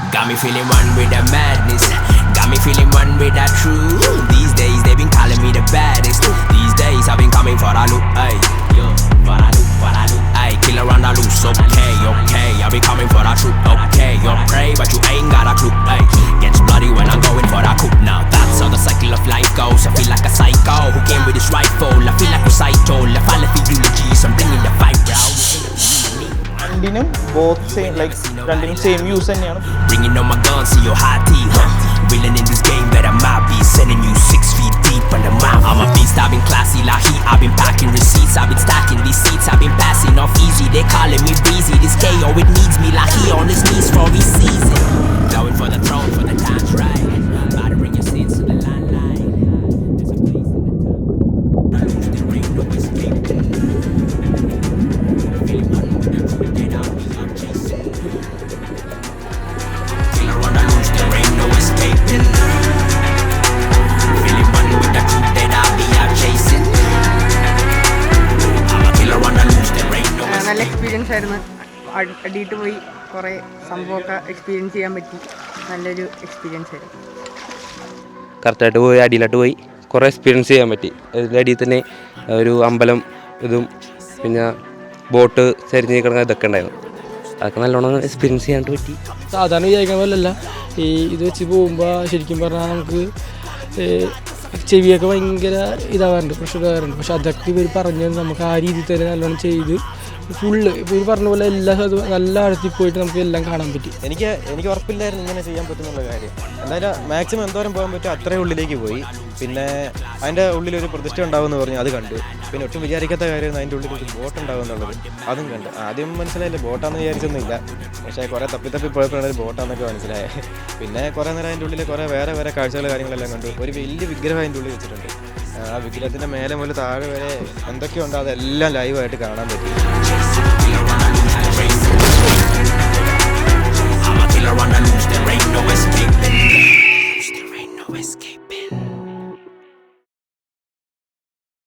Got me feeling one with the madness. Got me feeling one with that truth. These days they been calling me the baddest. These days I've been coming for that loot. Ay, for that loot. Ay, kill around the loose. Okay, okay. I've been coming for that truth. Okay, you're prey, but you ain't got a clue. Ay, gets bloody when I'm going for that coup. Now that's how the cycle of life goes. I feel like a psycho who came with his rifle. I feel like a cycle. I fall for eulogies. I'm bringing the fight, bro. രണ്ടിനും both same, like രണ്ടിനും same use തന്നെയാണ്. Bringing on my guns to your high teeth. Reeling in this game that I might be sending you 6 feet deep under my. I'm a beast, I've been classy like heat. I've been packing receipts, I've been stacking these seats. I've been passing off easy, they calling me breezy. This KO, it needs me like he on his knees for his season. Going for the throne, for the time's right. About to bring your sins to the limelight. There's a place in the top. There ain't no escaping. Feeling one with the truth that I'll be up chasing. Till I run the loose, there ain't no escaping. Feeling one with the truth that I'll be out chasing. I'm a killer on the loose, there ain't no escaping. നല്ല experience ആയിരുന്നു. അടിയിട്ട് പോയി കുറേ സംഭവമൊക്കെ experience ചെയ്യാൻ പറ്റി. നല്ലൊരു experience ആയിരുന്നു. കറക്റ്റായിട്ട് പോയി അടിയിലോട്ട് പോയി കുറേ എക്സ്പീരിയൻസ് ചെയ്യാൻ പറ്റി. അതിൻ്റെ അടിയിൽ തന്നെ ഒരു അമ്പലം ഇതും പിന്നെ ബോട്ട് ചരിഞ്ഞ് കിടക്കുന്ന ഇതൊക്കെ ഉണ്ടായിരുന്നു. അതൊക്കെ നല്ലോണം എക്സ്പീരിയൻസ് ചെയ്യാനായിട്ട് പറ്റി. സാധാരണ വിചാരിക്കുന്ന പോലല്ല ഇത് വെച്ച് പോകുമ്പോൾ ശരിക്കും പറഞ്ഞാൽ നമുക്ക് ചെവിയൊക്കെ ഭയങ്കര ഇതാവാറുണ്ട്, പ്രഷർ ആവാറുണ്ട്. പക്ഷെ അതൊക്കെ ഇവർ പറഞ്ഞത് നമുക്ക് ആ രീതിയിൽ തന്നെ നല്ലോണം ചെയ്ത് ഫുള്ള് ഇവർ പറഞ്ഞ പോലെ എല്ലാ സ്ഥലത്തും നല്ല ആഴത്തിൽ പോയിട്ട് നമുക്ക് എല്ലാം കാണാൻ പറ്റി. എനിക്ക് ഉറപ്പില്ലായിരുന്നു ഇങ്ങനെ ചെയ്യാൻ പറ്റുന്നുള്ള കാര്യം. എന്തായാലും മാക്സിമം എന്തോരം പോകാൻ പറ്റും അത്രയും ഉള്ളിലേക്ക് പോയി. പിന്നെ അതിൻ്റെ ഉള്ളിലൊരു പ്രതിഷ്ഠ ഉണ്ടാവുമെന്ന് പറഞ്ഞു, അത് കണ്ടു. പിന്നെ ഒട്ടും വിചാരിക്കാത്ത കാര്യമായിരുന്നു അതിൻ്റെ ഉള്ളിൽ ഒരു ബോട്ട് ഉണ്ടാവും എന്നുള്ളത്, അതും കണ്ടു. ആദ്യം മനസ്സിലായില്ല ബോട്ടാണെന്ന് വിചാരിച്ചൊന്നുമില്ല, പക്ഷേ കുറേ തപ്പി പോയപ്പോഴാണ് ഒരു ബോട്ടാന്നൊക്കെ മനസ്സിലായത്. പിന്നെ കുറേ നേരം അതിൻ്റെ ഉള്ളിൽ കുറേ വേറെ കാഴ്ചകൾ കാര്യങ്ങളെല്ലാം കണ്ടു. ഒരു വലിയ വിഗ്രഹം അതിൻ്റെ ഉള്ളിൽ വെച്ചിട്ടുണ്ട്. ആ വിഗ്രഹത്തിൻ്റെ മേലെ മുതൽ താഴെ വരെ എന്തൊക്കെയുണ്ടോ അതെല്ലാം ലൈവായിട്ട് കാണാൻ പറ്റി.